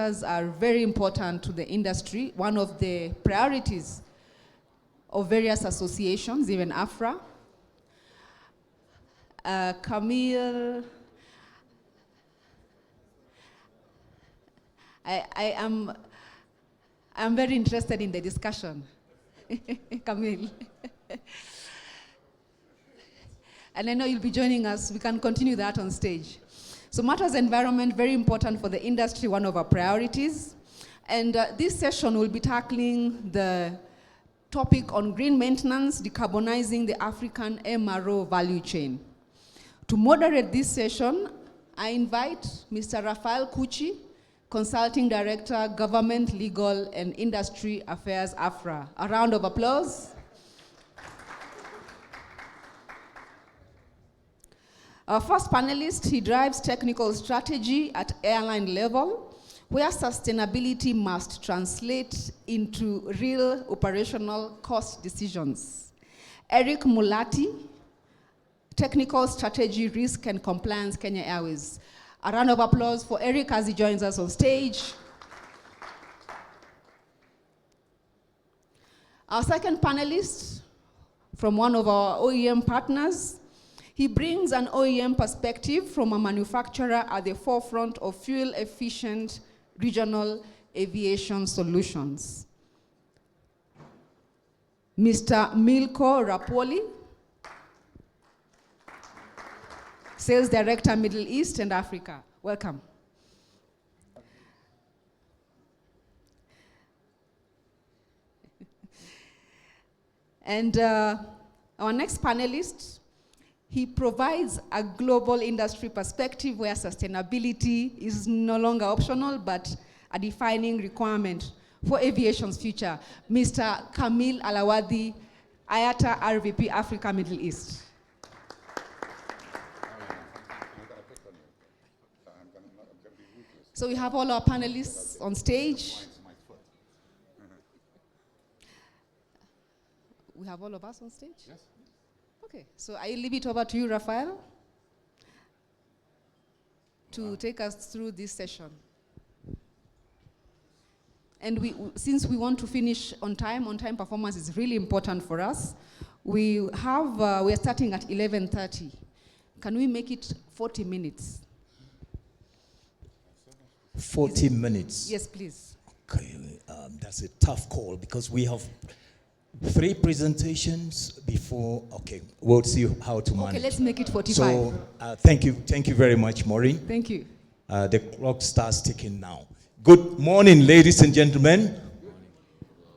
are very important to the industry, one of the priorities of various associations, even AFRAA. Kamil, I'm very interested in the discussion. Kamil. And I know you'll be joining us. We can continue that on stage. So matters environment, very important for the industry, one of our priorities. And this session will be tackling the topic on green maintenance, decarbonizing the African MRO value chain. To moderate this session, I invite Mr. Raphael Kuuchi, Consulting Director, Government, Legal, and Industry Affairs, AFRAA. A round of applause. Our first panelist, he drives technical strategy at airline level, where sustainability must translate into real operational cost decisions. Eric Mulati, Technical Strategy, Risk and Compliance, Kenya Airways. A round of applause for Eric as he joins us on stage. Our second panelist, from one of our OEM partners, he brings an OEM perspective from a manufacturer at the forefront of fuel-efficient regional aviation solutions. Mr. Milco Rappuoli, Sales Director, Middle East and Africa. Welcome. And our next panelist, he provides a global industry perspective where sustainability is no longer optional, but a defining requirement for aviation's future. Mr. Kamil Al-Awadhi, IATA RVP, Africa, Middle East. So we have all our panelists on stage. We have all of us on stage? Yes. Okay, so I leave it over to you, Raphael, to take us through this session. And since we want to finish on time performance is really important for us. We're starting at 11:30. Can we make it 40 minutes? 40 minutes? Yes, please. Okay, that's a tough call because we have 3 presentations before. Okay, we'll see how to manage. Okay, let's make it 45. So, thank you very much, Maureen. Thank you. The clock starts ticking now. Good morning, ladies and gentlemen.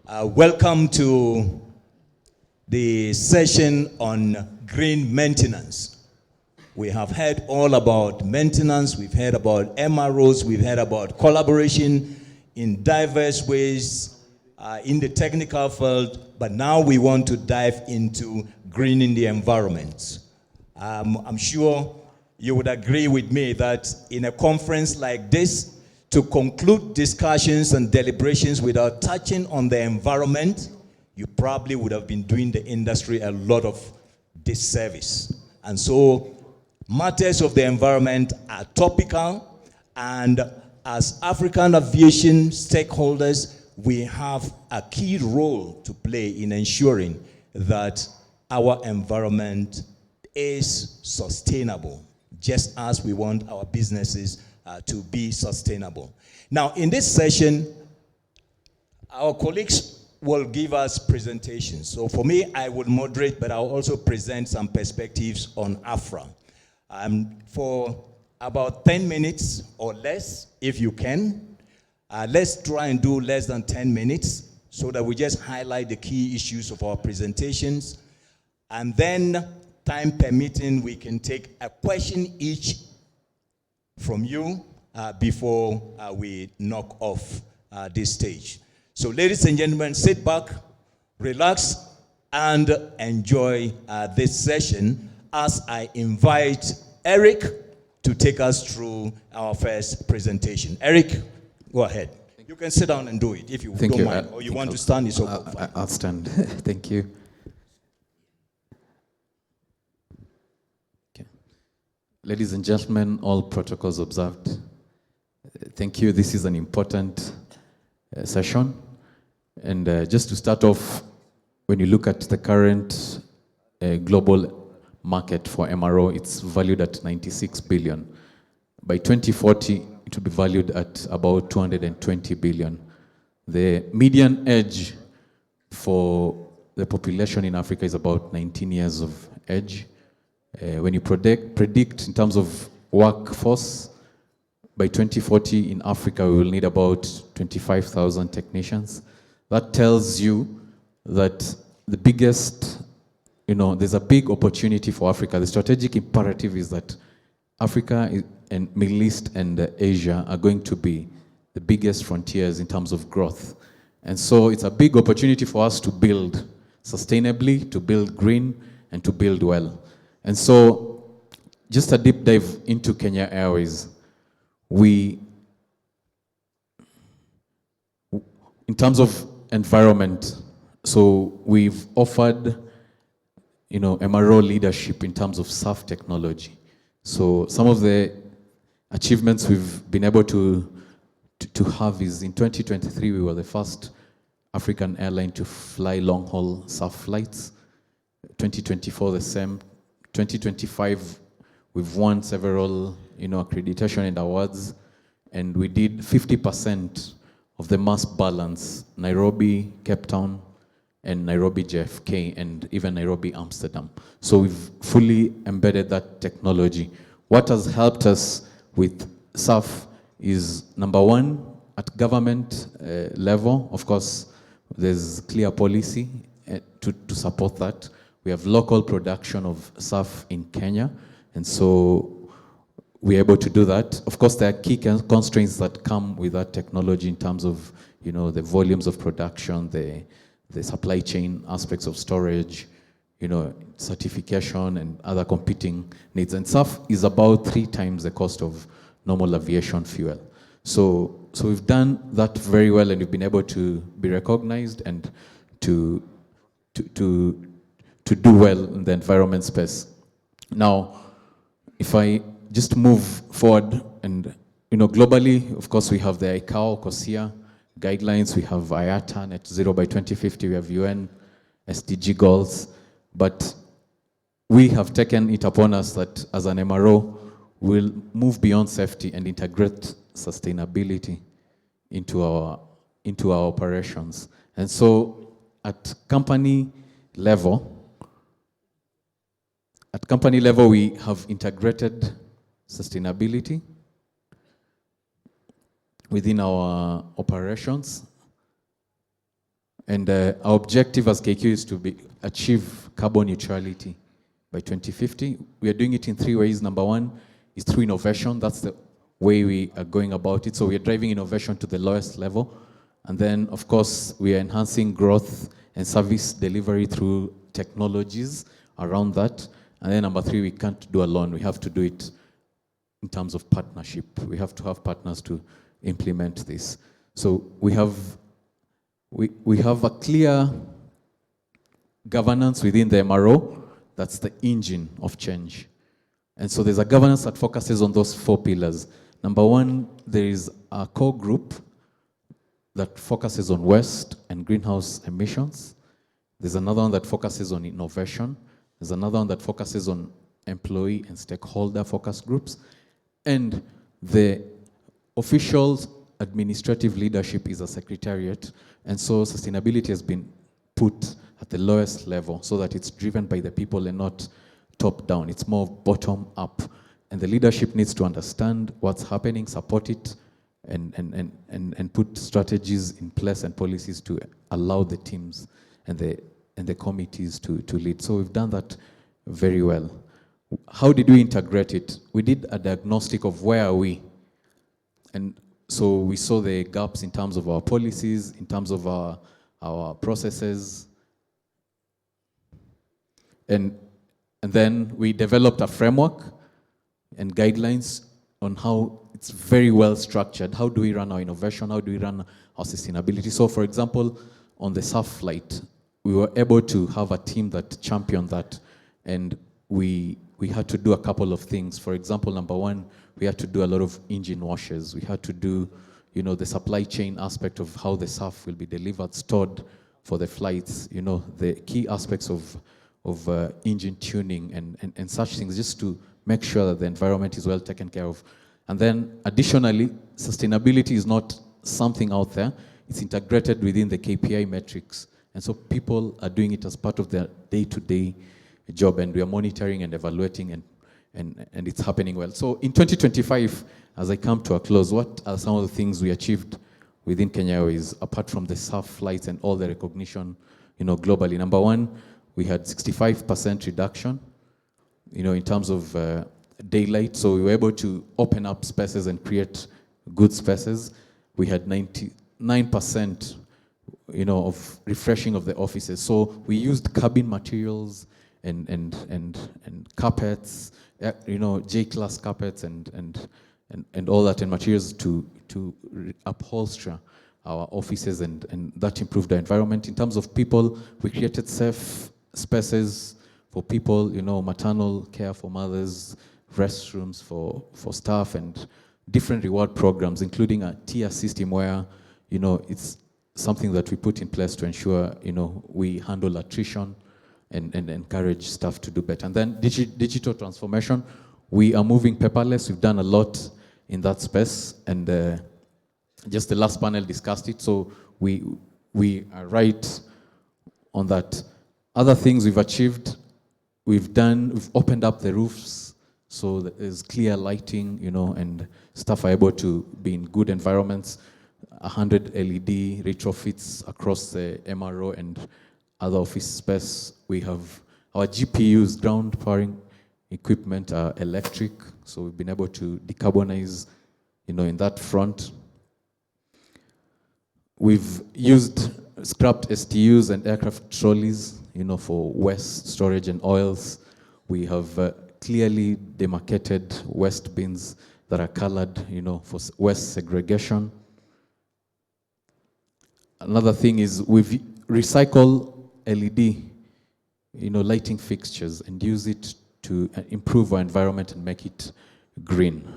Welcome to the session on green maintenance. We have heard all about maintenance. We've heard about MROs. We've heard about collaboration in diverse ways in the technical field, but now we want to dive into greening the environment. I'm sure you would agree with me that in a conference like this, to conclude discussions and deliberations without touching on the environment, you probably would have been doing the industry a lot of disservice. And so matters of the environment are topical, and as African aviation stakeholders, we have a key role to play in ensuring that our environment is sustainable, just as we want our businesses to be sustainable. Now, in this session, our colleagues will give us presentations. So for me, I will moderate, but I'll also present some perspectives on AFRAA. For about 10 minutes or less, if you can. Let's try and do less than 10 minutes so that we just highlight the key issues of our presentations. And then, time permitting, we can take a question each from you before we knock off this stage. So ladies and gentlemen, sit back, relax, and enjoy this session as I invite Eric to take us through our first presentation. Eric, go ahead. You can sit down and do it if you don't mind. Or you want to stand, it's okay. I'll stand. Thank you. Okay. Ladies and gentlemen, all protocols observed. Thank you. This is an important session. And just to start off, when you look at the current global market for MRO, it's valued at 96 billion. By 2040, it will be valued at about 220 billion. The median age for the population in Africa is about 19 years of age. When you predict in terms of workforce, by 2040 in Africa, we will need about 25,000 technicians. That tells you that the biggest, there's a big opportunity for Africa. The strategic imperative is that Africa and Middle East and Asia are going to be the biggest frontiers in terms of growth. And so it's a big opportunity for us to build sustainably, to build green, and to build well. And so just a deep dive into Kenya Airways. In terms of environment, so we've offered, MRO leadership in terms of SAF technology. So some of the achievements we've been able to have is in 2023, we were the first African airline to fly long-haul SAF flights. 2024, the same. 2025, we've won several, accreditation and awards, and we did 50% of the mass balance, Nairobi, Cape Town, and Nairobi JFK, and even Nairobi Amsterdam. So we've fully embedded that technology. What has helped us with SAF is, number one, at government level, of course, there's clear policy to support that. We have local production of SAF in Kenya, and so we're able to do that. Of course, there are key constraints that come with that technology in terms of, the volumes of production, the supply chain aspects of storage, certification and other competing needs. And SAF is about 3 times the cost of normal aviation fuel. So we've done that very well, and we've been able to be recognized and to do well in the environment space. Now, if I just move forward, and globally, of course, we have the ICAO, COSIA guidelines, we have IATA, net zero by 2050, we have UN SDG goals, but we have taken it upon us that as an MRO, we'll move beyond safety and integrate sustainability into our operations. And so at company level, we have integrated sustainability within our operations. And our objective as KQ is to achieve carbon neutrality by 2050. We are doing it in 3 ways. Number one is through innovation. That's the way we are going about it. So we are driving innovation to the lowest level. And then, of course, we are enhancing growth and service delivery through technologies around that. And then number 3, we can't do alone. We have to do it in terms of partnership. We have to have partners to implement this. So we have a clear governance within the MRO. That's the engine of change. And so there's a governance that focuses on those 4 pillars. Number 1, there is a core group that focuses on waste and greenhouse emissions. There's another one that focuses on innovation. There's another one that focuses on employee and stakeholder focus groups. And the official administrative leadership is a secretariat. And so sustainability has been put at the lowest level so that it's driven by the people and not top down. It's more bottom up. And the leadership needs to understand what's happening, support it, and put strategies in place and policies to allow the teams and the committees to lead. So we've done that very well. How did we integrate it? We did a diagnostic of where are we. And so we saw the gaps in terms of our policies, in terms of our processes. And then we developed a framework and guidelines on how it's very well structured. How do we run our innovation? How do we run our sustainability? So for example, on the SAF flight, we were able to have a team that championed that, and we we had to do a couple of things. For example, number one, we had to do a lot of engine washes. We had to do, the supply chain aspect of how the SAF will be delivered, stored for the flights, the key aspects of engine tuning and such things, just to make sure that the environment is well taken care of. And then additionally, sustainability is not something out there. It's integrated within the KPI metrics. And so people are doing it as part of their day-to-day job, and we are monitoring and evaluating, and it's happening well. So in 2025, as I come to a close, what are some of the things we achieved within Kenya Airways, apart from the SAF flights and all the recognition, globally? Number one, we had 65% reduction, in terms of daylight. So we were able to open up spaces and create good spaces. We had 99%, of refreshing of the offices. So we used cabin materials and carpets, J-class carpets and all that, and materials to upholster our offices, and that improved the environment. In terms of people, we created safe spaces for people, maternal care for mothers, restrooms for staff, and different reward programs, including a tier system where, it's something that we put in place to ensure, we handle attrition and encourage staff to do better. And then digital transformation, we are moving paperless. We've done a lot in that space, and just the last panel discussed it, so we are right on that. Other things we've achieved, we've opened up the roofs, so there's clear lighting, and staff are able to be in good environments. 100 LED retrofits across the MRO and other office space. We have our GPUs, ground powering equipment, are electric, so we've been able to decarbonize, in that front. We've scrapped STUs and aircraft trolleys, for waste storage and oils. We have clearly demarcated waste bins that are colored, for waste segregation. Another thing is we've recycled LED, lighting fixtures, and use it to improve our environment and make it green.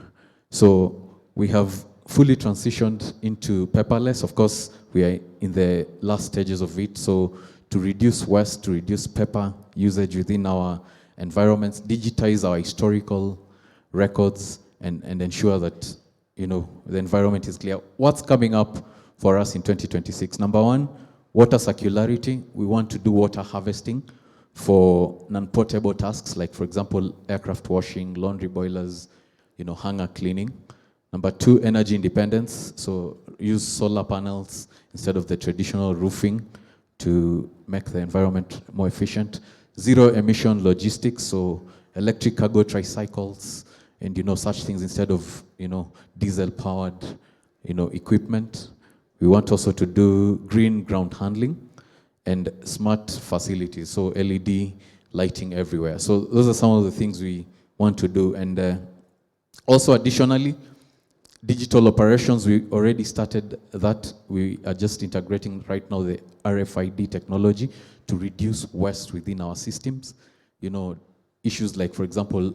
So we have fully transitioned into paperless. Of course, we are in the last stages of it. So to reduce waste, to reduce paper usage within our environments, digitize our historical records, and ensure that, the environment is clear. What's coming up for us in 2026? Number one, water circularity. We want to do water harvesting for non-portable tasks, like, for example, aircraft washing, laundry boilers, hangar cleaning. Number two, energy independence. So use solar panels instead of the traditional roofing to make the environment more efficient. Zero emission logistics, so electric cargo tricycles and such things instead of diesel powered equipment. We want also to do green ground handling and smart facilities, so LED lighting everywhere. So those are some of the things we want to do. And also additionally, digital operations, we already started that. We are just integrating right now the RFID technology to reduce waste within our systems. Issues like, for example,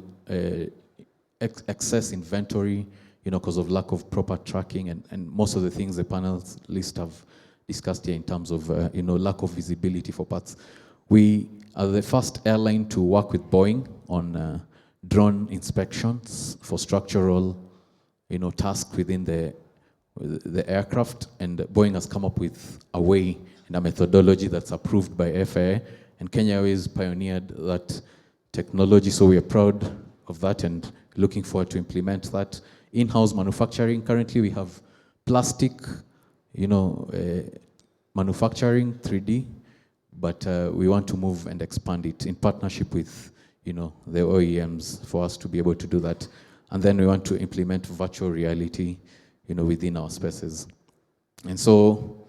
excess inventory, because of lack of proper tracking, and most of the things the panels list have discussed here in terms of, lack of visibility for parts. We are the first airline to work with Boeing on drone inspections for structural, tasks within the aircraft, and Boeing has come up with a way and a methodology that's approved by AFRAA, and Kenya Airways pioneered that technology, so we are proud of that and looking forward to implement that. In-house manufacturing, currently we have plastic, manufacturing 3D, but we want to move and expand it in partnership with, the OEMs for us to be able to do that. And then we want to implement virtual reality, within our spaces. And so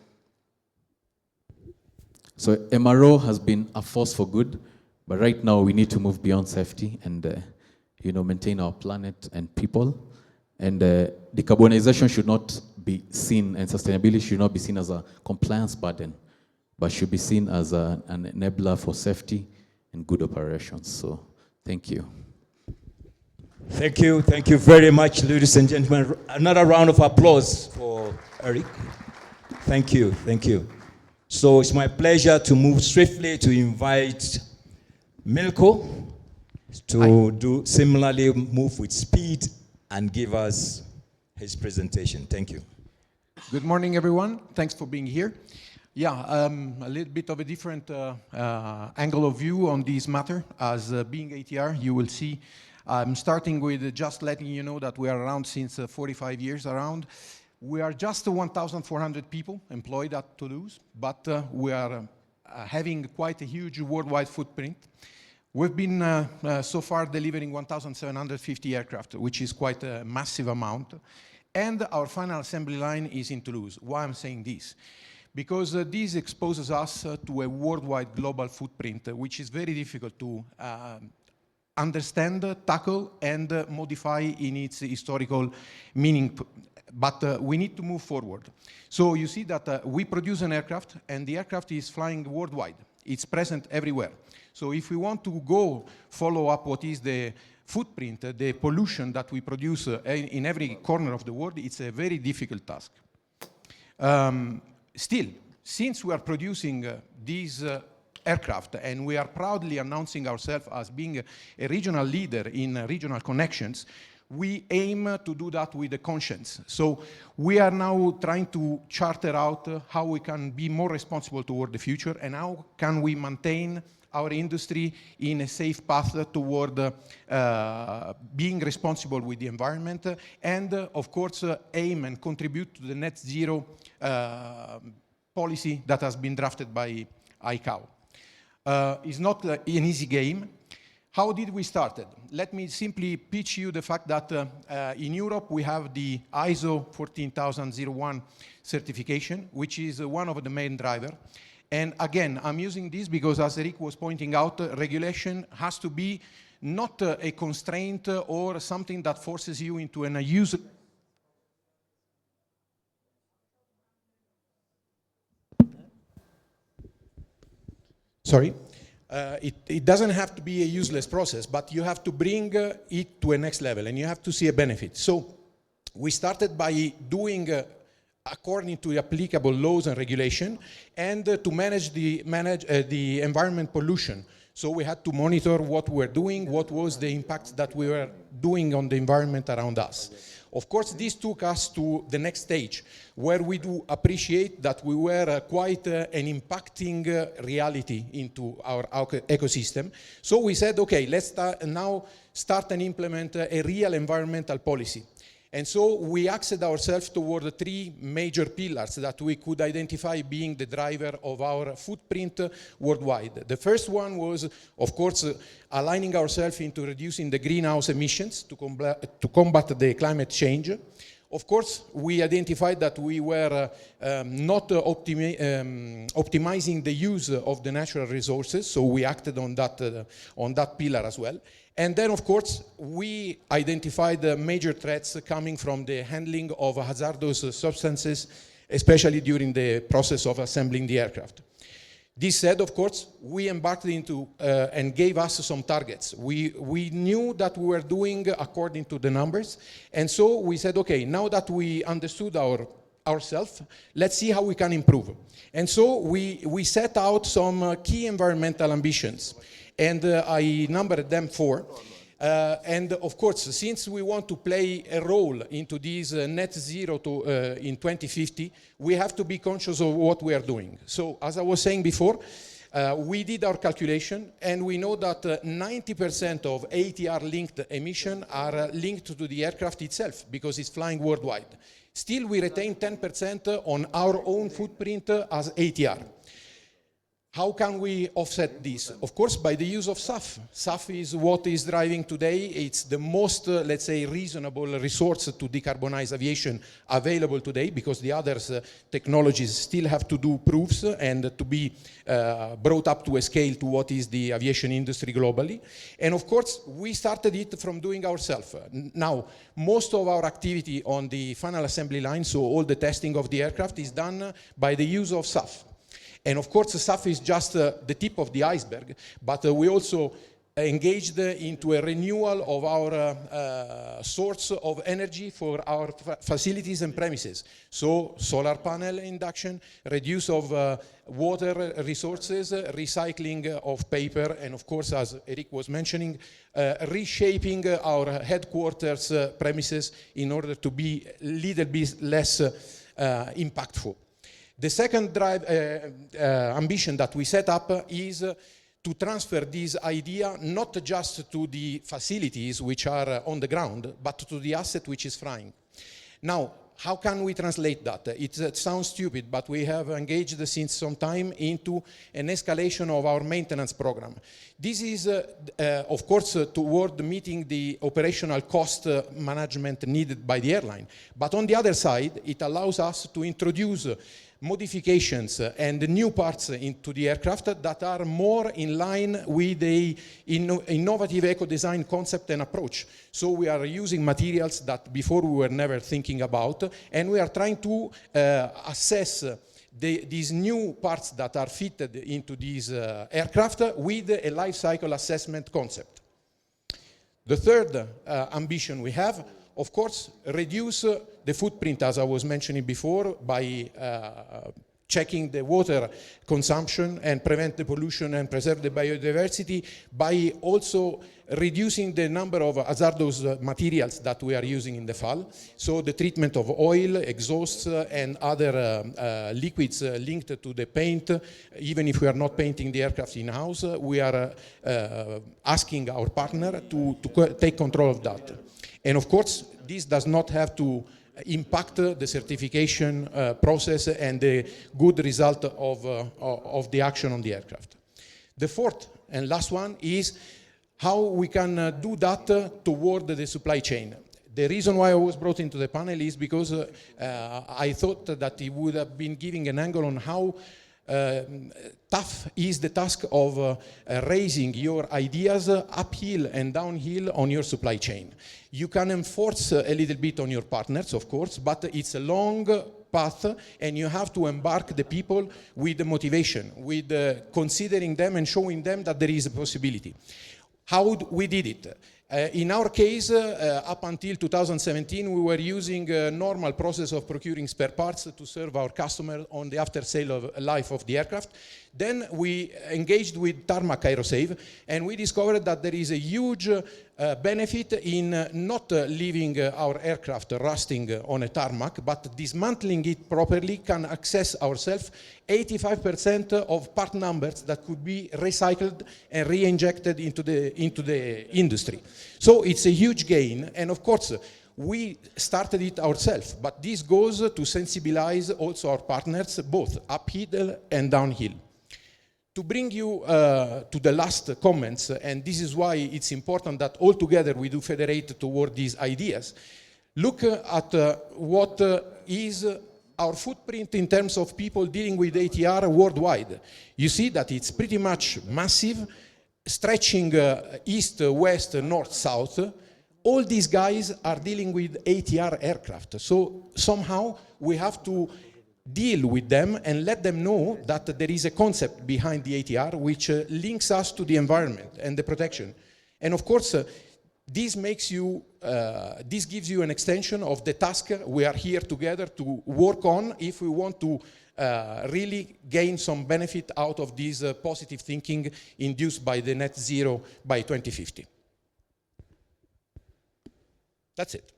MRO has been a force for good, but right now we need to move beyond safety and, maintain our planet and people. And decarbonization should not be seen, and sustainability should not be seen as a compliance burden, but should be seen as an enabler for safety and good operations. So, thank you. Thank you very much, ladies and gentlemen. Another round of applause for Eric. Thank you. So it's my pleasure to move swiftly to invite Milco to similarly move with speed and give us his presentation. Thank you. Good morning, everyone. Thanks for being here. Yeah, a little bit of a different angle of view on this matter. As being ATR, you will see I'm starting with just letting you know that we are around since 45 years around. We are just 1,400 people employed at Toulouse, but we are having quite a huge worldwide footprint. We've been so far delivering 1,750 aircraft, which is quite a massive amount. And our final assembly line is in Toulouse. Why I'm saying this? Because this exposes us to a worldwide global footprint, which is very difficult to understand, tackle, and modify in its historical meaning. But we need to move forward. So you see that we produce an aircraft, and the aircraft is flying worldwide. It's present everywhere. So if we want to go follow up what is the footprint, the pollution that we produce in every corner of the world, it's a very difficult task. Still, since we are producing these aircraft, and we are proudly announcing ourselves as being a regional leader in regional connections, we aim to do that with a conscience. So we are now trying to charter out how we can be more responsible toward the future, and how can we maintain our industry in a safe path toward being responsible with the environment, and of course aim and contribute to the net zero policy that has been drafted by ICAO. It's not an easy game. How did we start it? Let me simply pitch you the fact that in Europe we have the ISO 14001 certification, which is one of the main drivers. And again, I'm using this because, as Eric was pointing out, regulation has to be not a constraint or something that forces you into an use. Sorry. It doesn't have to be a useless process, but you have to bring it to a next level, and you have to see a benefit. So we started by doing according to the applicable laws and regulation, and to manage the environment pollution. So we had to monitor what we were doing, what was the impact that we were doing on the environment around us. Of course, this took us to the next stage, where we do appreciate that we were quite an impacting reality into our ecosystem. So we said, okay, let's now start and implement a real environmental policy. And so we axed ourselves toward the three major pillars that we could identify being the driver of our footprint worldwide. The first one was, of course, aligning ourselves into reducing the greenhouse emissions to combat the climate change. Of course, we identified that we were not optimizing the use of the natural resources, so we acted on that pillar as well. And then, of course, we identified the major threats coming from the handling of hazardous substances, especially during the process of assembling the aircraft. This said, of course, we embarked into and gave us some targets. We knew that we were doing according to the numbers, and so we said, okay, now that we understood ourselves, let's see how we can improve. And so we set out some key environmental ambitions, and I numbered them 4. And of course, since we want to play a role into this net zero in 2050, we have to be conscious of what we are doing. So, as I was saying before, we did our calculation, and we know that 90% of ATR-linked emissions are linked to the aircraft itself, because it's flying worldwide. Still, we retain 10% on our own footprint as ATR. How can we offset this? Of course, by the use of SAF. SAF is what is driving today. It's the most, let's say, reasonable resource to decarbonize aviation available today, because the other technologies still have to do proofs and to be brought up to a scale to what is the aviation industry globally. And of course, we started it from doing ourselves. Now, most of our activity on the final assembly line, so all the testing of the aircraft, is done by the use of SAF. And of course, SAF is just the tip of the iceberg, but we also engaged into a renewal of our source of energy for our facilities and premises. So solar panel induction, reduce of water resources, recycling of paper, and of course, as Eric was mentioning, reshaping our headquarters premises in order to be a little bit less impactful. The second ambition that we set up is to transfer this idea not just to the facilities which are on the ground, but to the asset which is flying. Now, how can we translate that? It sounds stupid, but we have engaged since some time into an escalation of our maintenance program. This is, of course, toward meeting the operational cost management needed by the airline. But on the other side, it allows us to introduce modifications and new parts into the aircraft that are more in line with the innovative eco-design concept and approach. So we are using materials that before we were never thinking about, and we are trying to assess these new parts that are fitted into these aircraft with a life cycle assessment concept. The third ambition we have, of course, reduce the footprint, as I was mentioning before, by checking the water consumption and prevent the pollution and preserve the biodiversity, by also reducing the number of hazardous materials that we are using in the FAL. So the treatment of oil, exhausts, and other liquids linked to the paint. Even if we are not painting the aircraft in-house, we are asking our partner to take control of that. And of course, this does not have to impact the certification process and the good result of the action on the aircraft. The fourth and last one is how we can do that toward the supply chain. The reason why I was brought into the panel is because I thought that it would have been giving an angle on how tough is the task of raising your ideas uphill and downhill on your supply chain. You can enforce a little bit on your partners, of course, but it's a long path, and you have to embark the people with the motivation, with considering them and showing them that there is a possibility. How we did it? In our case, up until 2017, we were using a normal process of procuring spare parts to serve our customer on the after-sale life of the aircraft. Then we engaged with Tarmac Aerosave, and we discovered that there is a huge benefit in not leaving our aircraft rusting on a tarmac, but dismantling it properly can access ourselves 85% of part numbers that could be recycled and re-injected into the industry. So it's a huge gain, and of course, we started it ourselves, but this goes to sensibilize also our partners, both uphill and downhill. To bring you to the last comments, and this is why it's important that all together we do federate toward these ideas, look at what is our footprint in terms of people dealing with ATR worldwide. You see that it's pretty much massive, stretching east, west, north, south. All these guys are dealing with ATR aircraft. So somehow we have to deal with them and let them know that there is a concept behind the ATR which links us to the environment and the protection. And of course, this makes you, this gives you an extension of the task we are here together to work on if we want to really gain some benefit out of this positive thinking induced by the net zero by 2050. That's it.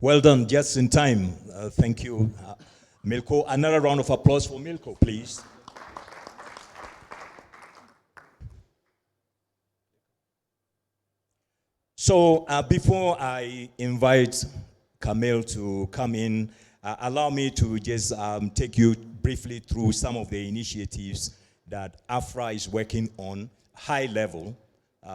Well done, just in time. Thank you, Milco. Another round of applause for Milco, please. So before I invite Kamil to come in, allow me to just take you briefly through some of the initiatives that AFRAA is working on high level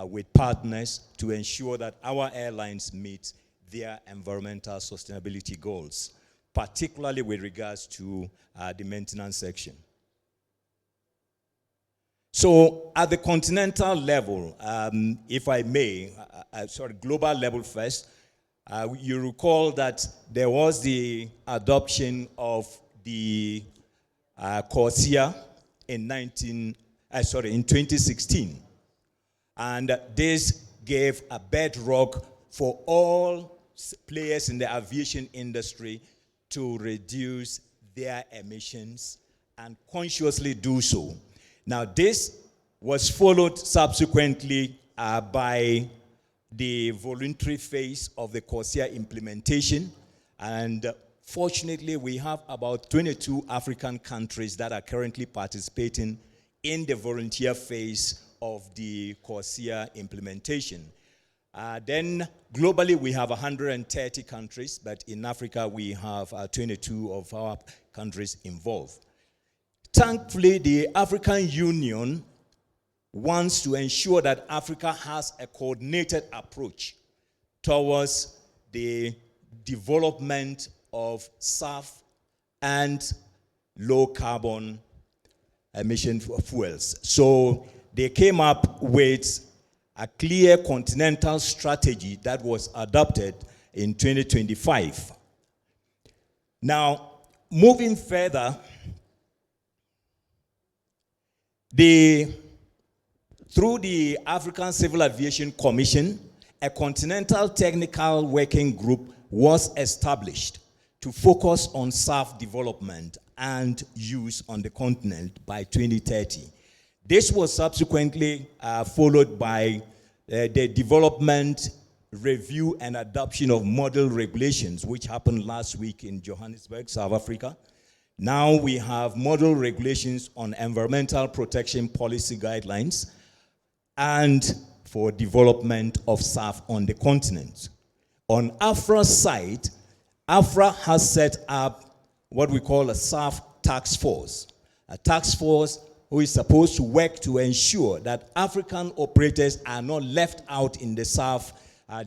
with partners to ensure that our airlines meet their environmental sustainability goals, particularly with regards to the maintenance section. So at the continental level, if I may, global level first, you recall that there was the adoption of the CORSIA in 2016. And this gave a bedrock for all players in the aviation industry to reduce their emissions and consciously do so. Now, this was followed subsequently by the voluntary phase of the CORSIA implementation. And fortunately, we have about 22 African countries that are currently participating in the volunteer phase of the CORSIA implementation. Then globally, we have 130 countries, but in Africa, we have 22 of our countries involved. Thankfully, the African Union wants to ensure that Africa has a coordinated approach towards the development of SAF and low carbon emission fuels. So they came up with a clear continental strategy that was adopted in 2025. Now, moving further, through the African Civil Aviation Commission, a continental technical working group was established to focus on SAF development and use on the continent by 2030. This was subsequently followed by the development, review, and adoption of model regulations, which happened last week in Johannesburg, South Africa. Now we have model regulations on environmental protection policy guidelines and for development of SAF on the continent. On AFRA's side, AFRAA has set up what we call a SAF task force. A task force who is supposed to work to ensure that African operators are not left out in the SAF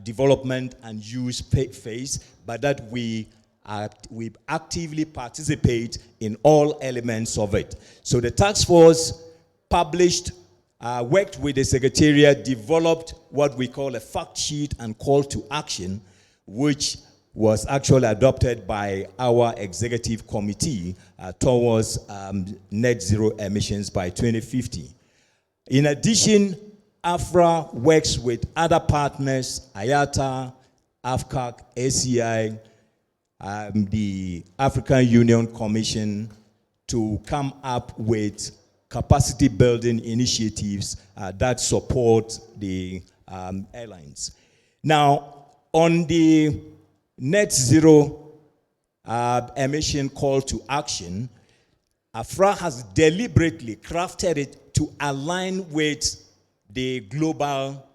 development and use phase, but that we actively participate in all elements of it. So the task force published, worked with the Secretariat, developed what we call a fact sheet and call to action, which was actually adopted by our executive committee towards net zero emissions by 2050. In addition, AFRAA works with other partners, IATA, AFCAC, ACI, the African Union Commission, to come up with capacity building initiatives that support the airlines. Now, on the net zero emission call to action, AFRAA has deliberately crafted it to align with the global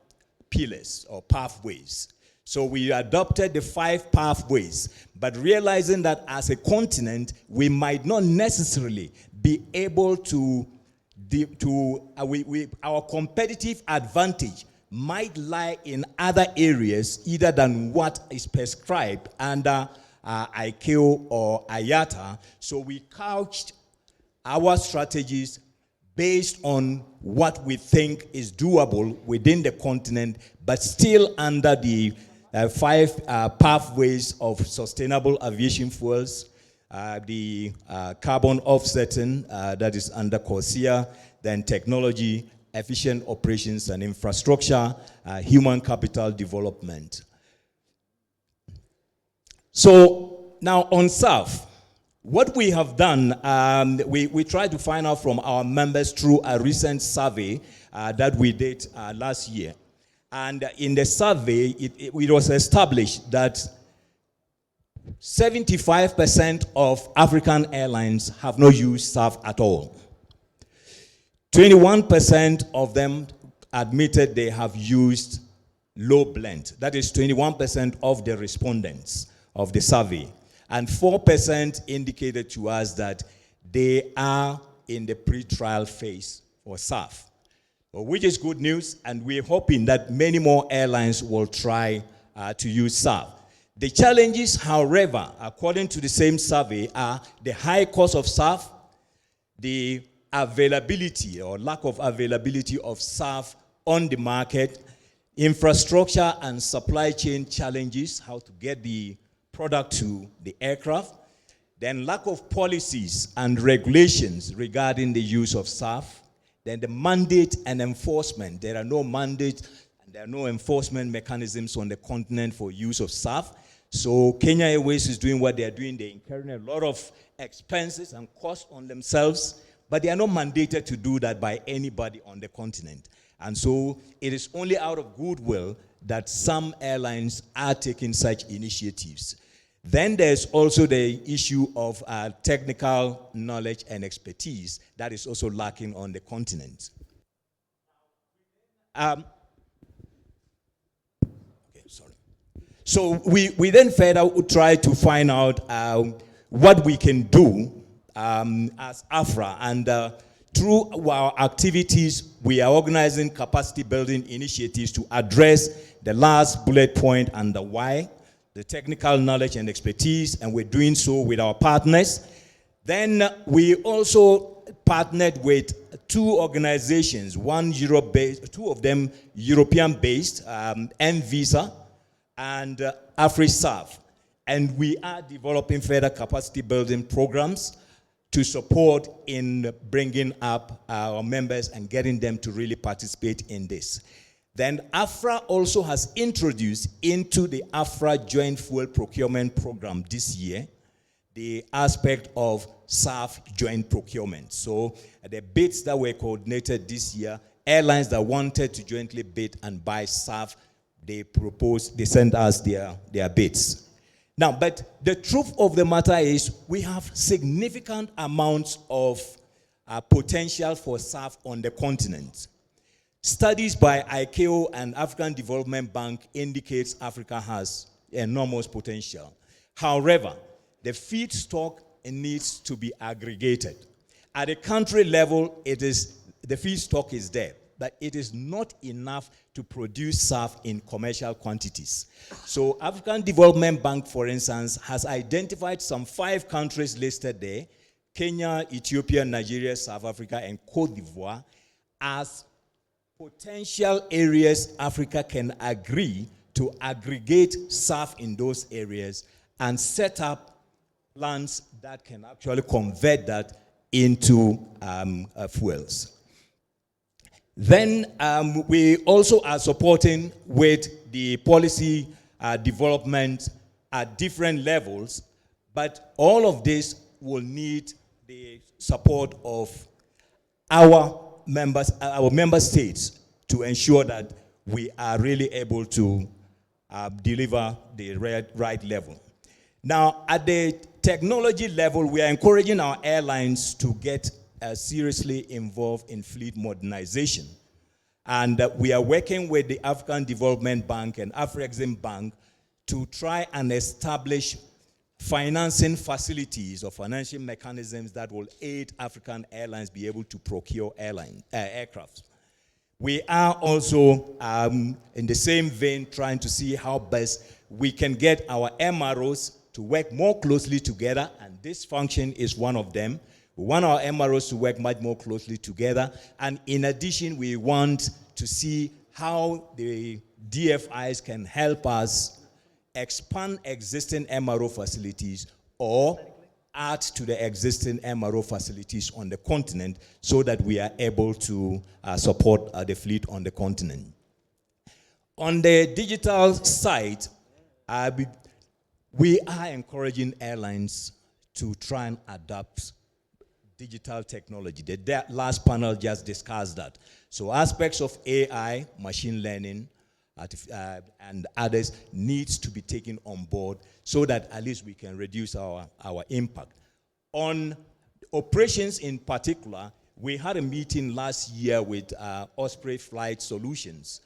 pillars or pathways. So we adopted the 5 pathways, but realizing that as a continent, we might not necessarily be able to our competitive advantage might lie in other areas either than what is prescribed under ICAO or IATA. So we couched our strategies based on what we think is doable within the continent, but still under the 5 pathways of sustainable aviation fuels, the carbon offsetting that is under CORSIA, then technology, efficient operations and infrastructure, human capital development. So now on SAF, what we have done, we tried to find out from our members through a recent survey that we did last year. And in the survey, it was established that 75% of African airlines have not used SAF at all. 21% of them admitted they have used low blend. That is 21% of the respondents of the survey. And 4% indicated to us that they are in the pre-trial phase for SAF, which is good news, and we're hoping that many more airlines will try to use SAF. The challenges, however, according to the same survey, are the high cost of SAF, the availability or lack of availability of SAF on the market, infrastructure and supply chain challenges, how to get the product to the aircraft, Then lack of policies and regulations regarding the use of SAF. Then the mandate and enforcement. There are no mandate and there are no enforcement mechanisms on the continent for use of SAF. So Kenya Airways is doing what they are doing. They're incurring a lot of expenses and costs on themselves, but they are not mandated to do that by anybody on the continent. And so it is only out of goodwill that some airlines are taking such initiatives. Then there's also the issue of technical knowledge and expertise that is also lacking on the continent. Okay, sorry. So we then further try to find out what we can do as AFRAA, and through our activities, we are organizing capacity building initiatives to address the last bullet point and the why, the technical knowledge and expertise, and we're doing so with our partners. Then we also partnered with two organizations, one Europe-based, two of them European-based, Visa and AFRAA, and we are developing further capacity building programs to support in bringing up our members and getting them to really participate in this. Then AFRAA also has introduced into the AFRAA Joint Fuel Procurement Program this year the aspect of SAF joint procurement. So the bids that were coordinated this year, airlines that wanted to jointly bid and buy SAF, they sent us their bids. Now, but the truth of the matter is we have significant amounts of potential for SAF on the continent. Studies by ICAO and African Development Bank indicates Africa has enormous potential. However, the feedstock needs to be aggregated. At a country level, the feedstock is there, but it is not enough to produce SAF in commercial quantities. So African Development Bank, for instance, has identified some 5 countries listed there, Kenya, Ethiopia, Nigeria, South Africa, and Cote d'Ivoire, as potential areas Africa can agree to aggregate SAF in those areas and set up plants that can actually convert that into fuels. Then we also are supporting with the policy development at different levels, but all of this will need the support of our member states to ensure that we are really able to deliver the right level. Now, at the technology level, we are encouraging our airlines to get seriously involved in fleet modernization. And we are working with the African Development Bank and Afrexim Bank to try and establish financing facilities or financial mechanisms that will aid African airlines be able to procure aircraft. We are also, in the same vein, trying to see how best we can get our MROs to work more closely together, and this function is one of them. We want our MROs to work much more closely together, and in addition, we want to see how the DFIs can help us expand existing MRO facilities or add to the existing MRO facilities on the continent so that we are able to support the fleet on the continent. On the digital side, we are encouraging airlines to try and adapt digital technology. The last panel just discussed that. So aspects of AI, machine learning, and others needs to be taken on board so that at least we can reduce our impact. On operations in particular, we had a meeting last year with Osprey Flight Solutions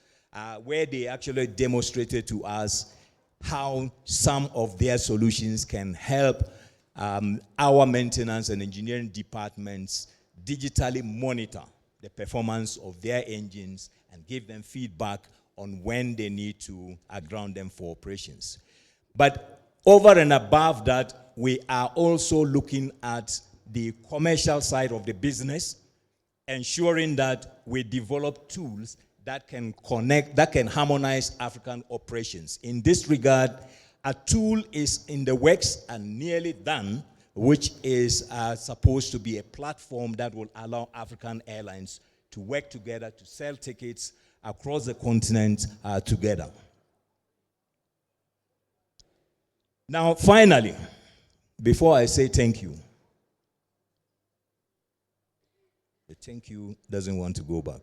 where they actually demonstrated to us how some of their solutions can help our maintenance and engineering departments digitally monitor the performance of their engines and give them feedback on when they need to ground them for operations. But over and above that, we are also looking at the commercial side of the business, ensuring that we develop tools that can connect, that can harmonize African operations. In this regard, a tool is in the works and nearly done which is supposed to be a platform that will allow African airlines to work together to sell tickets across the continent together. Now, finally, before I say thank you, the thank you doesn't want to go back.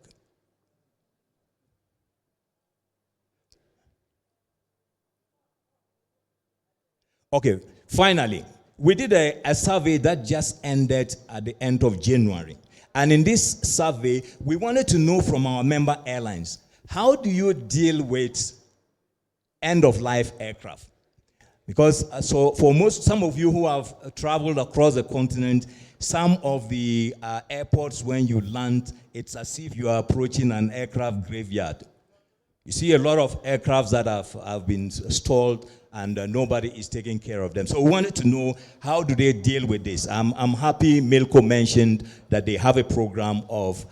Okay, finally, we did a survey that just ended at the end of January. And in this survey, we wanted to know from our member airlines, how do you deal with end-of-life aircraft? Because some of you who have traveled across the continent, some of the airports when you land, it's as if you are approaching an aircraft graveyard. You see a lot of aircrafts that have been stalled and nobody is taking care of them. So we wanted to know, how do they deal with this? I'm happy Milco mentioned that they have a program of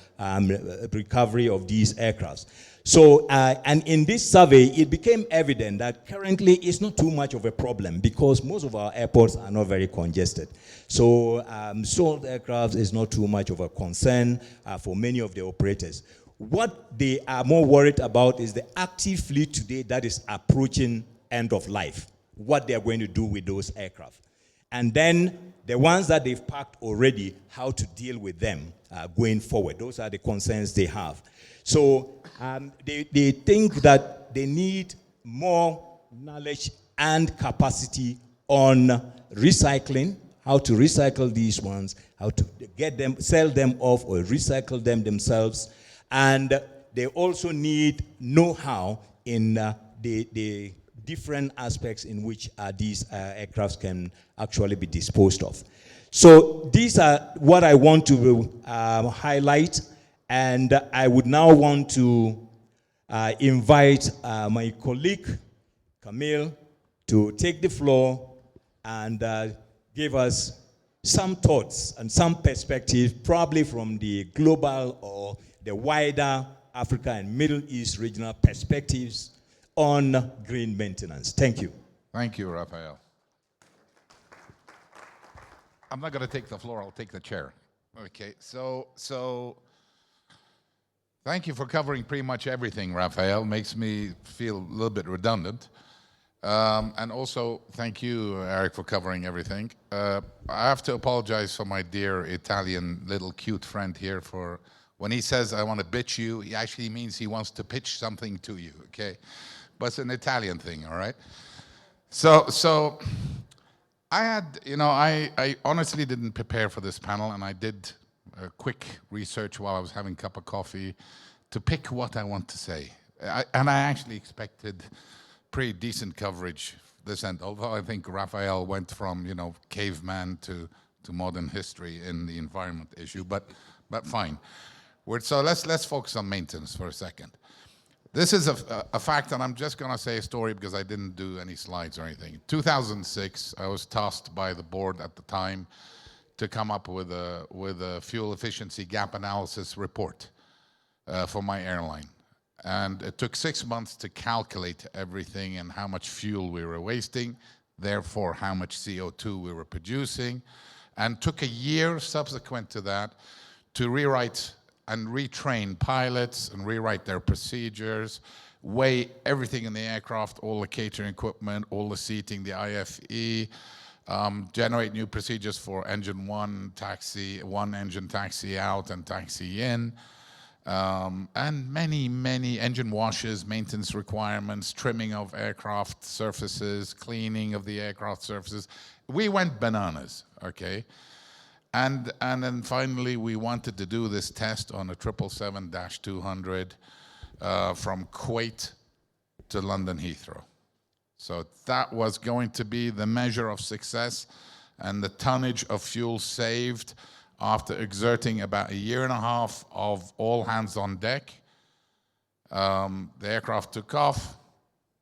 recovery of these aircrafts. So, and in this survey, it became evident that currently it's not too much of a problem because most of our airports are not very congested. So, stalled aircraft is not too much of a concern for many of the operators. What they are more worried about is the active fleet today that is approaching end of life, what they are going to do with those aircraft. And then the ones that they've parked already, how to deal with them going forward. Those are the concerns they have. So they think that they need more knowledge and capacity on recycling, how to recycle these ones, how to get them, sell them off or recycle them themselves. And they also need know-how in the different aspects in which these aircrafts can actually be disposed of. So these are what I want to highlight, and I would now want to invite my colleague, Kamil, to take the floor and give us some thoughts and some perspective, probably from the global or the wider Africa and Middle East regional perspectives on green maintenance. Thank you. Thank you, Raphael. I'm not going to take the floor, I'll take the chair. Okay, so thank you for covering pretty much everything, Raphael. Makes me feel a little bit redundant. And also, thank you, Eric, for covering everything. I have to apologize for my dear Italian little cute friend here for when he says, I want to bitch you, he actually means he wants to pitch something to you, okay? But it's an Italian thing, all right? So I had, I honestly didn't prepare for this panel, and I did a quick research while I was having a cup of coffee to pick what I want to say. And I actually expected pretty decent coverage this end, although I think Raphael went from, caveman to modern history in the environment issue, but fine. So let's focus on maintenance for a second. This is a fact, and I'm just going to say a story because I didn't do any slides or anything. In 2006, I was tasked by the board at the time to come up with a fuel efficiency gap analysis report for my airline. And it took 6 months to calculate everything and how much fuel we were wasting, therefore how much CO2 we were producing, and took a year subsequent to that to rewrite and retrain pilots and rewrite their procedures, weigh everything in the aircraft, all the catering equipment, all the seating, the IFE, generate new procedures for engine one engine taxi out and taxi in, and many engine washes, maintenance requirements, trimming of aircraft surfaces, cleaning of the aircraft surfaces. We went bananas, okay? And then finally, we wanted to do this test on a 777-200 from Kuwait to London Heathrow. So that was going to be the measure of success and the tonnage of fuel saved after exerting about a year and a half of all hands on deck. The aircraft took off.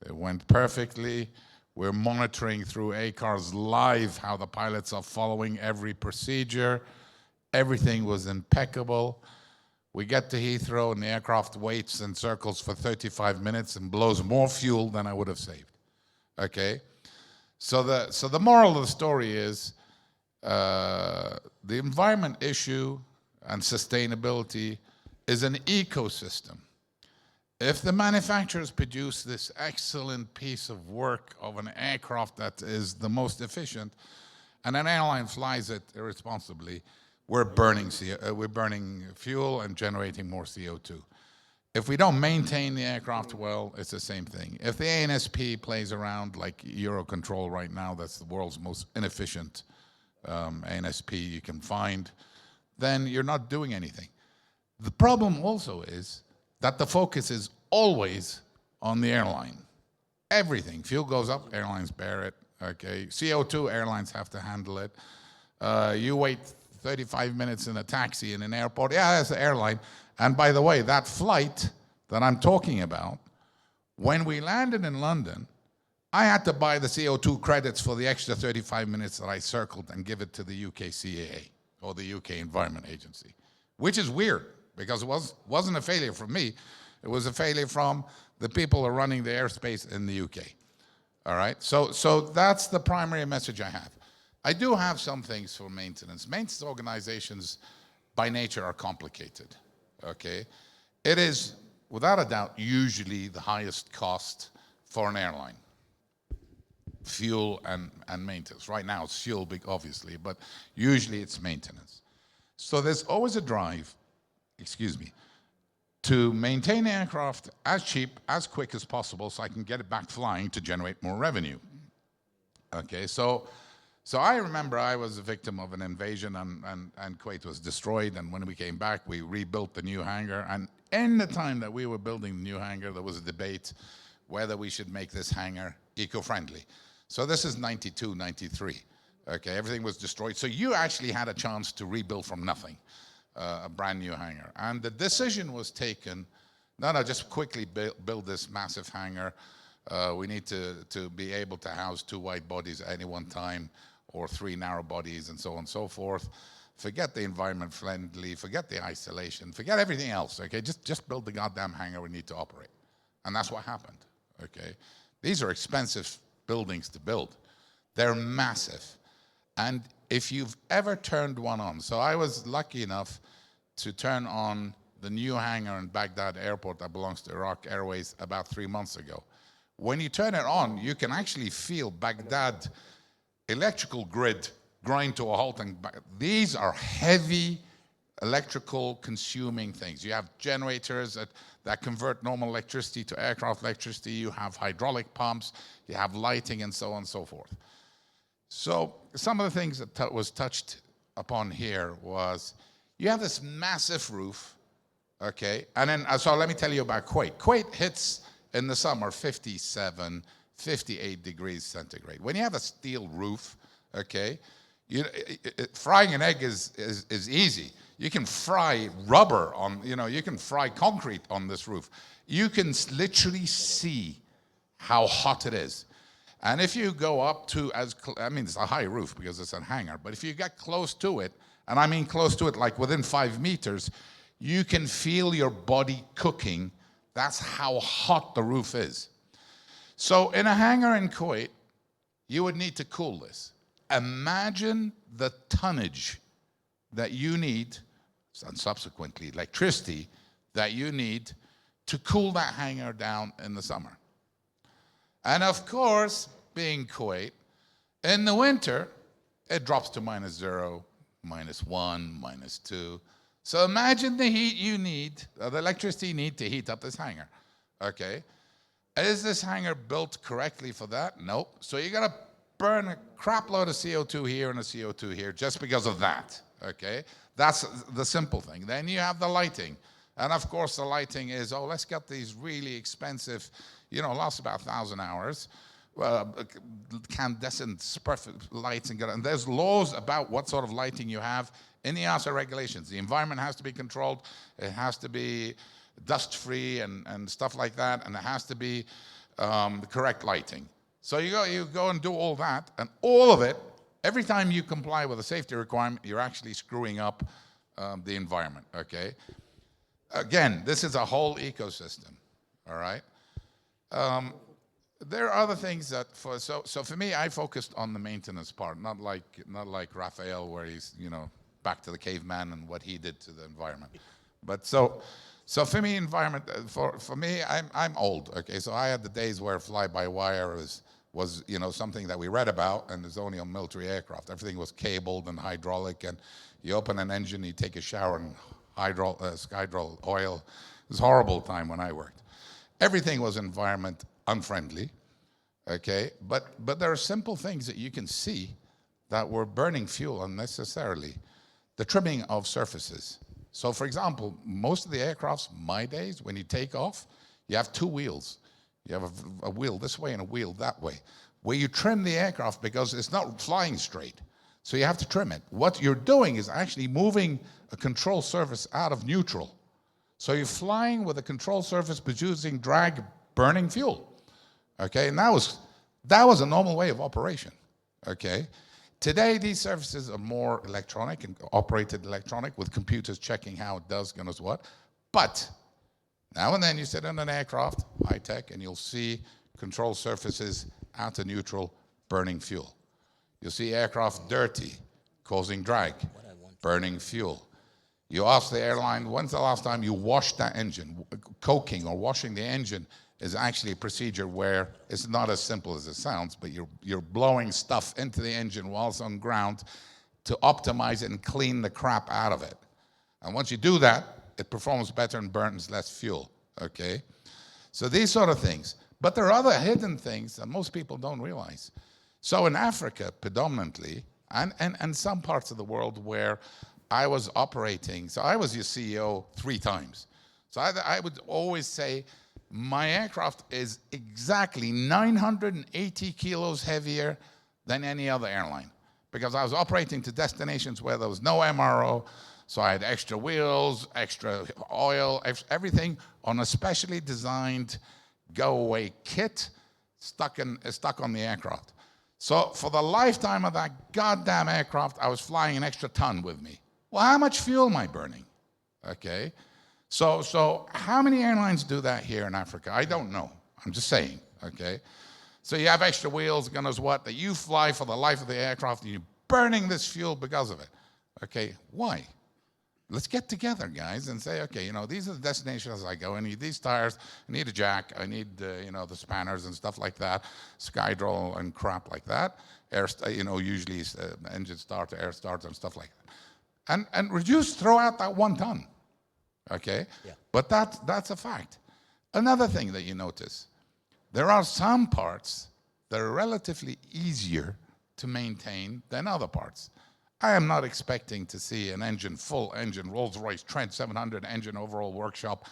It went perfectly. We're monitoring through ACARS live how the pilots are following every procedure. Everything was impeccable. We get to Heathrow and the aircraft waits and circles for 35 minutes and blows more fuel than I would have saved. Okay? So the moral of the story is the environment issue and sustainability is an ecosystem. If the manufacturers produce this excellent piece of work of an aircraft that is the most efficient, and an airline flies it irresponsibly, we're burning fuel and generating more CO2. If we don't maintain the aircraft well, it's the same thing. If the ANSP plays around like Eurocontrol right now, that's the world's most inefficient ANSP you can find, then you're not doing anything. The problem also is that the focus is always on the airline. Everything. Fuel goes up, airlines bear it. Okay. CO2, airlines have to handle it. You wait 35 minutes in a taxi in an airport. Yeah, that's the airline. And by the way, that flight that I'm talking about, when we landed in London, I had to buy the CO2 credits for the extra 35 minutes that I circled and give it to the UK CAA, or the UK Environment Agency, which is weird because it wasn't a failure from me. It was a failure from the people who are running the airspace in the UK. All right, so that's the primary message I have. I do have some things for maintenance. Maintenance organizations, by nature, are complicated, okay? It is, without a doubt, usually the highest cost for an airline. Fuel and maintenance. Right now it's fuel, big, obviously, but usually it's maintenance. So there's always a drive, to maintain the aircraft as cheap, as quick as possible so I can get it back flying to generate more revenue. Okay, so I remember I was a victim of an invasion and Kuwait was destroyed, and when we came back, we rebuilt the new hangar, and in the time that we were building the new hangar, there was a debate whether we should make this hangar eco-friendly. So this is 92, 93. Okay, everything was destroyed. So you actually had a chance to rebuild from nothing, a brand new hangar. And the decision was taken, no, just quickly build this massive hangar. We need to be able to house 2 wide bodies at any one time, or 3 narrow bodies, and so on and so forth. Forget the environment friendly, forget the isolation, forget everything else, okay? Just build the goddamn hangar we need to operate. And that's what happened, okay? These are expensive buildings to build. They're massive. And if you've ever turned one on, so I was lucky enough to turn on the new hangar in Baghdad airport that belongs to Iraq Airways about 3 months ago. When you turn it on, you can actually feel Baghdad electrical grid grind to a halt. And these are heavy electrical consuming things. You have generators that convert normal electricity to aircraft electricity. You have hydraulic pumps. You have lighting, and so on and so forth. So some of the things that was touched upon here was you have this massive roof, okay? And then, so let me tell you about Kuwait. Kuwait hits in the summer 57, 58 degrees centigrade. When you have a steel roof, okay, frying an egg is easy. You can fry rubber on, you can fry concrete on this roof. You can literally see how hot it is. And if you go up to, it's a high roof because it's a hangar, but if you get close to it, and I mean close to it, like within 5 meters, you can feel your body cooking. That's how hot the roof is. So in a hangar in Kuwait, you would need to cool this. Imagine the tonnage that you need, and subsequently electricity, that you need to cool that hangar down in the summer. And of course, being Kuwait, in the winter, it drops to -0, -1, -2. So imagine the heat you need, the electricity you need to heat up this hangar, okay? Is this hangar built correctly for that? Nope. So you gotta burn a crap load of CO2 here and a CO2 here just because of that, okay? That's the simple thing. Then you have the lighting. And of course the lighting is, let's get these really expensive, lasts about 1,000 hours, incandescent perfect lights, and there's laws about what sort of lighting you have in the EASA regulations. The environment has to be controlled, it has to be dust-free and stuff like that, and it has to be the correct lighting. So you go and do all that, and all of it, every time you comply with a safety requirement, you're actually screwing up the environment, okay? Again, this is a whole ecosystem, all right? there are other things that so for me, I focused on the maintenance part, not like Raphael, where he's back to the caveman and what he did to the environment. But so for me, environment for me, I'm old. Okay, so I had the days where fly-by-wire was something that we read about, and it's only on military aircraft. Everything was cabled and hydraulic, and you open an engine, you take a shower, and hydro oil. It was a horrible time when I worked. Everything was environment unfriendly, okay? But there are simple things that you can see that were burning fuel unnecessarily. The trimming of surfaces. So for example, most of the aircrafts, my days, when you take off, you have two wheels. You have a wheel this way and a wheel that way, where you trim the aircraft because it's not flying straight. So you have to trim it. What you're doing is actually moving a control surface out of neutral. So you're flying with a control surface producing drag, burning fuel. Okay, and that was a normal way of operation. Okay, today these surfaces are more electronic and operated electronic with computers checking how it does, goes what. But now and then you sit in an aircraft, high tech, and you'll see control surfaces out of neutral, burning fuel. You'll see aircraft dirty, causing drag, burning fuel. You ask the airline, when's the last time you washed that engine? Coking or washing the engine is actually a procedure where it's not as simple as it sounds, but you're blowing stuff into the engine while it's on ground to optimize it and clean the crap out of it. And once you do that, it performs better and burns less fuel, okay? So these sort of things. But there are other hidden things that most people don't realize. So in Africa, predominantly, and some parts of the world where I was operating, so I was your CEO 3 times. So I would always say, my aircraft is exactly 980 kilos heavier than any other airline, because I was operating to destinations where there was no MRO, so I had extra wheels, extra oil, everything on a specially designed go-away kit stuck on the aircraft. So for the lifetime of that goddamn aircraft, I was flying an extra ton with me. Well, how much fuel am I burning? Okay. So how many airlines do that here in Africa? I don't know. I'm just saying, okay? So you have extra wheels, goodness what, that you fly for the life of the aircraft, and you're burning this fuel because of it. Okay, why? Let's get together, guys, and say, okay, these are the destinations I go. I need these tires, I need a jack, I need, the spanners and stuff like that, Skydroll and crap like that. Usually engine starter, air starter and stuff like that. And reduce, throw out that 1 ton. Okay? Yeah. But that's a fact. Another thing that you notice, there are some parts that are relatively easier to maintain than other parts. I am not expecting to see an full engine, Rolls-Royce Trent 700 engine overall workshop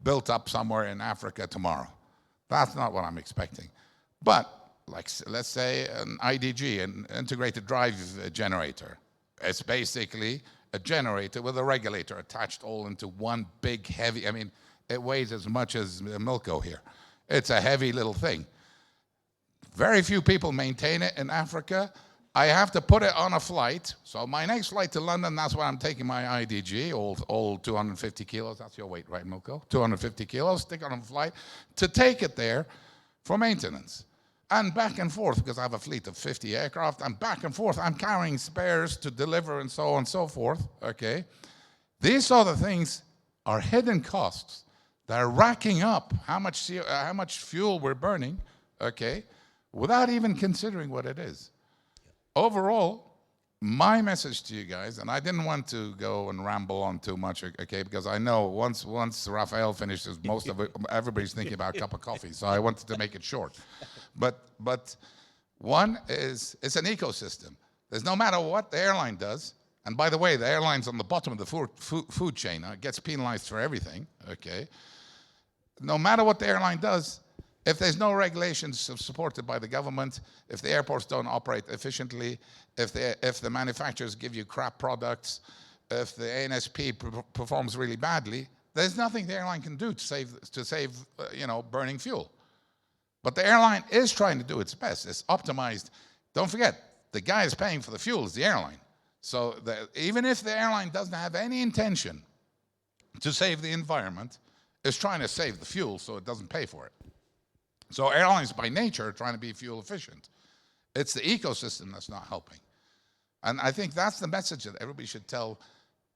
built up somewhere in Africa tomorrow. That's not what I'm expecting. But, let's say an IDG, an integrated drive generator. It's basically a generator with a regulator attached all into one big heavy, it weighs as much as Milco here. It's a heavy little thing. Very few people maintain it in Africa. I have to put it on a flight. So my next flight to London, that's why I'm taking my IDG, old 250 kilos. That's your weight, right, Milco? 250 kilos, stick it on a flight to take it there for maintenance. And back and forth, because I have a fleet of 50 aircraft, and back and forth, I'm carrying spares to deliver and so on and so forth, okay? These sort of things are hidden costs that are racking up how much fuel we're burning, okay, without even considering what it is. Overall, my message to you guys, and I didn't want to go and ramble on too much, okay, because I know once Raphael finishes, most of it, everybody's thinking about a cup of coffee, so I wanted to make it short. But one is, it's an ecosystem. There's no matter what the airline does, and by the way, the airline's on the bottom of the food chain, it gets penalized for everything, okay? No matter what the airline does, if there's no regulations supported by the government, if the airports don't operate efficiently, if the manufacturers give you crap products, if the ANSP performs really badly, there's nothing the airline can do to save burning fuel. But the airline is trying to do its best. It's optimized. Don't forget, the guy is paying for the fuel is the airline. So even if the airline doesn't have any intention to save the environment, it's trying to save the fuel so it doesn't pay for it. So airlines by nature are trying to be fuel efficient. It's the ecosystem that's not helping. And I think that's the message that everybody should tell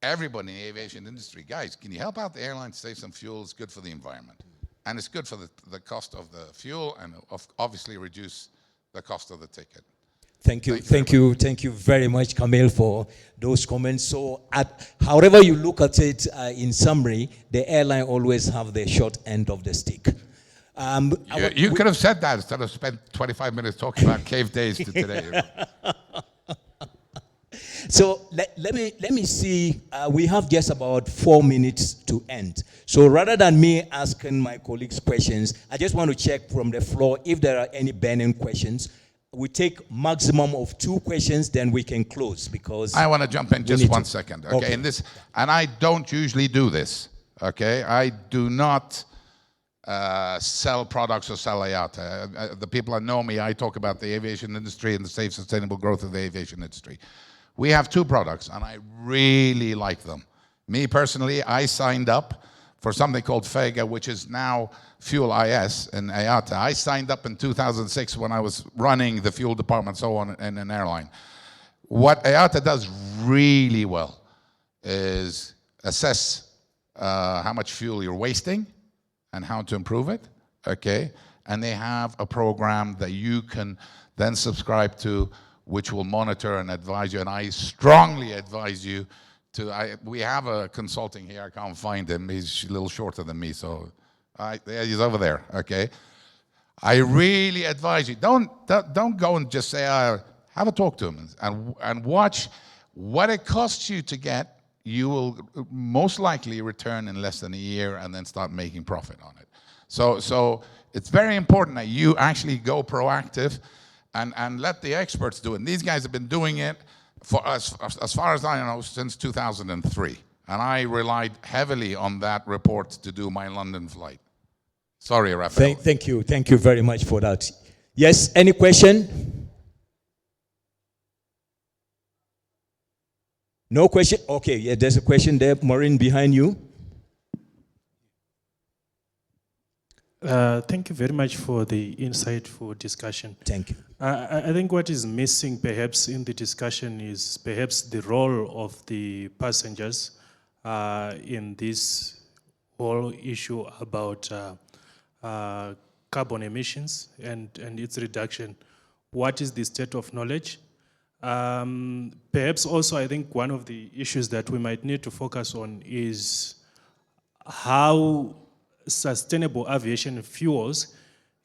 everybody in the aviation industry. Guys, can you help out the airlines save some fuel? It's good for the environment. And it's good for the cost of the fuel and obviously reduce the cost of the ticket. Thank you very much, Kamil, for those comments. So, however you look at it, in summary, the airline always have the short end of the stick. You could have said that instead of spent 25 minutes talking about cave days to today. So let me see. We have just about 4 minutes to end. So rather than me asking my colleagues questions, I just want to check from the floor if there are any burning questions. We take maximum of 2 questions, then we can close because I want to jump in just 1 second. Okay, and I don't usually do this. Okay, I do not sell products or sell IATA. The people that know me, I talk about the aviation industry and the safe, sustainable growth of the aviation industry. We have 2 products, and I really like them. Me personally, I signed up for something called FEGA, which is now Fuel IS in IATA. I signed up in 2006 when I was running the fuel department, so on, in an airline. What IATA does really well is assess how much fuel you're wasting and how to improve it, okay? And they have a program that you can then subscribe to, which will monitor and advise you, and I strongly advise you to, we have a consulting here, I can't find him, he's a little shorter than me, so, there he's over there, okay? I really advise you, don't go and just say, have a talk to him, and watch what it costs you to get. You will most likely return in less than a year and then start making profit on it. So it's very important that you actually go proactive and let the experts do it. And these guys have been doing it for us, as far as I know, since 2003. And I relied heavily on that report to do my London flight. Sorry, Raphael. Thank you very much for that. Yes, any question? No question? Okay, yeah, there's a question there. Maureen, behind you. Thank you very much for the insightful discussion. Thank you. I think what is missing perhaps in the discussion is perhaps the role of the passengers in this whole issue about carbon emissions and its reduction. What is the state of knowledge? Perhaps also I think one of the issues that we might need to focus on is how sustainable aviation fuels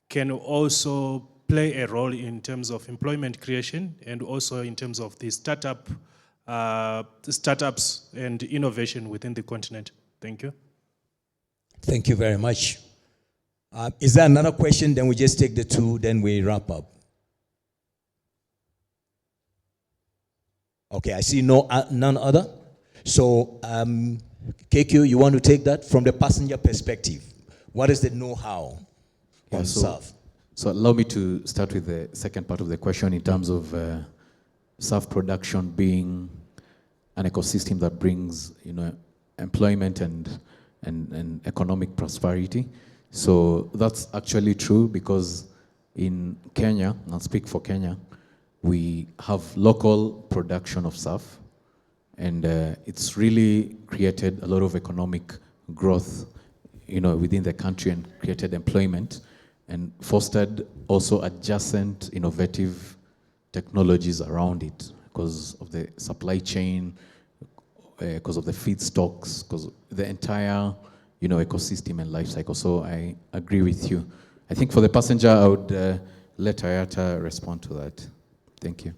can also play a role in terms of employment creation and also in terms of the startups and innovation within the continent. Thank you. Thank you very much. Is there another question? Then we just take the 2, then we wrap up. Okay, I see none other. So, KQ, you want to take that from the passenger perspective? What is the know-how on SAF? So allow me to start with the second part of the question in terms of SAF production being an ecosystem that brings, employment and economic prosperity. So that's actually true because in Kenya, and I'll speak for Kenya, we have local production of SAF, and it's really created a lot of economic growth, within the country and created employment and fostered also adjacent innovative technologies around it because of the supply chain, because of the feedstocks, because of the entire, ecosystem and life cycle. So I agree with you. I think for the passenger, I would let IATA respond to that. Thank you.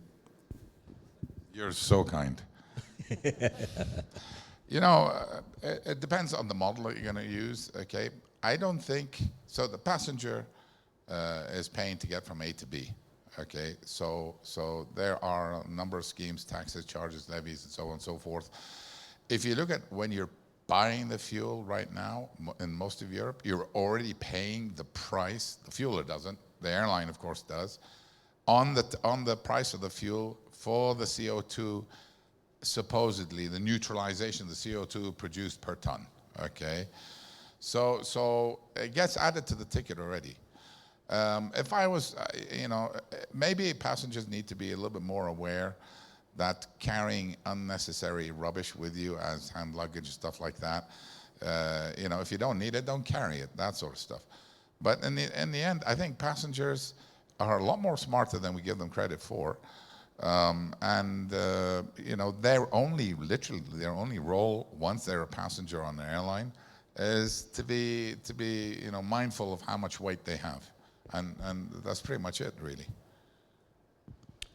You're so kind. It depends on the model that you're going to use, okay? I don't think, so the passenger is paying to get from A to B, okay? So there are a number of schemes, taxes, charges, levies, and so on and so forth. If you look at when you're buying the fuel right now, in most of Europe, you're already paying the price. The fueler doesn't, the airline of course does, on the price of the fuel for the CO2, supposedly the neutralization of the CO2 produced per ton, okay? So it gets added to the ticket already. If I was, maybe passengers need to be a little bit more aware that carrying unnecessary rubbish with you as hand luggage, stuff like that, if you don't need it, don't carry it, that sort of stuff. But in the end, I think passengers are a lot more smarter than we give them credit for. Their only role once they're a passenger on an airline is to be mindful of how much weight they have. And that's pretty much it, really.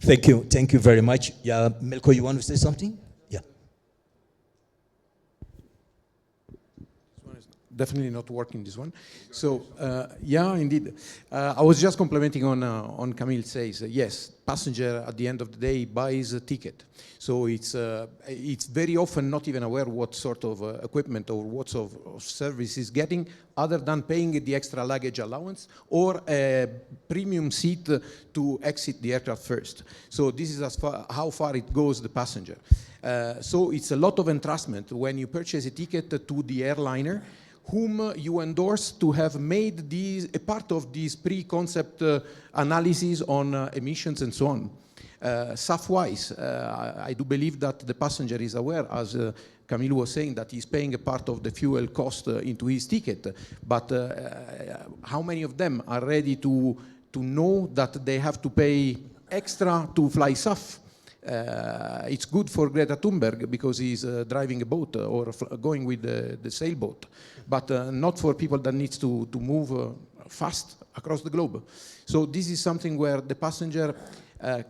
Thank you very much. Yeah, Milco, you want to say something? Yeah. Definitely not working, this one. So, yeah, indeed. I was just complimenting on Kamil says, yes, passenger at the end of the day buys a ticket. So it's very often not even aware what sort of equipment or what sort of service is getting, other than paying the extra luggage allowance or a premium seat to exit the aircraft first. So this is how far it goes, the passenger. So it's a lot of entrustment when you purchase a ticket to the airliner, whom you endorse to have made a part of this pre-concept analysis on emissions and so on. SAF-wise, I do believe that the passenger is aware, as Kamil was saying, that he's paying a part of the fuel cost into his ticket. But how many of them are ready to know that they have to pay extra to fly SAF? It's good for Greta Thunberg because he's driving a boat or going with the sailboat, but not for people that needs to move fast across the globe. So this is something where the passenger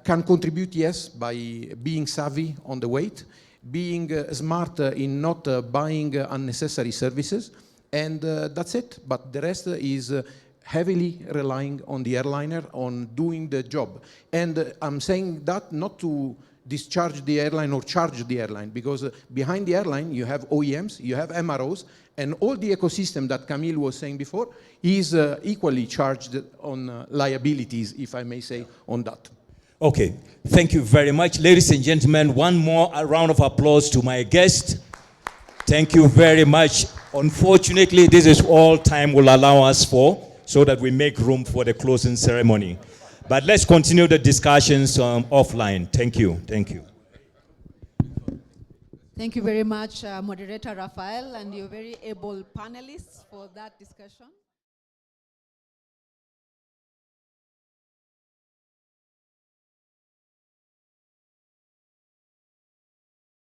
can contribute, yes, by being savvy on the weight, being smart in not buying unnecessary services, and that's it. But the rest is heavily relying on the airliner on doing the job. And I'm saying that not to discharge the airline or charge the airline, because behind the airline you have OEMs, you have MROs, and all the ecosystem that Kamil was saying before is equally charged on liabilities, if I may say, on that. Okay, thank you very much. Ladies and gentlemen, one more round of applause to my guest. Thank you very much. Unfortunately, this is all time will allow us for, so that we make room for the closing ceremony. But let's continue the discussions offline. Thank you. Thank you. Thank you very much, Moderator Raphael, and your very able panelists for that discussion.